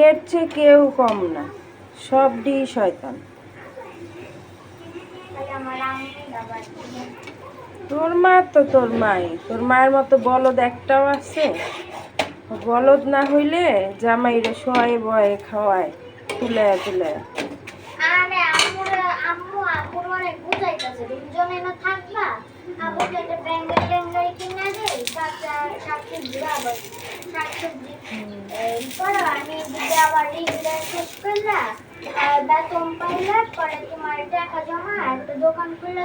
এর চেয়ে কেউ কম না, সবডি শয়তান। তোর মা তো তোর মাই, তোর মায়ের মতো বলদ একটাও আছে? বলদ না হইলে জামাইরে শোয়ায় বয়ে খাওয়ায় তুলে তুলে। আরে আম্মু আম্মুর অনেক বুঝাইতেছে, দুজনে না থাকবা আব্বুকে একটা ব্যাঙ্গাই কিনে দেই, শাকসবজি আবার শাকসবজি করো, আমি দিদি আবার রিগুলার শেষ করলা বেতন পাইলে পরে তোমার টাকা জমা একটা দোকান খুলে।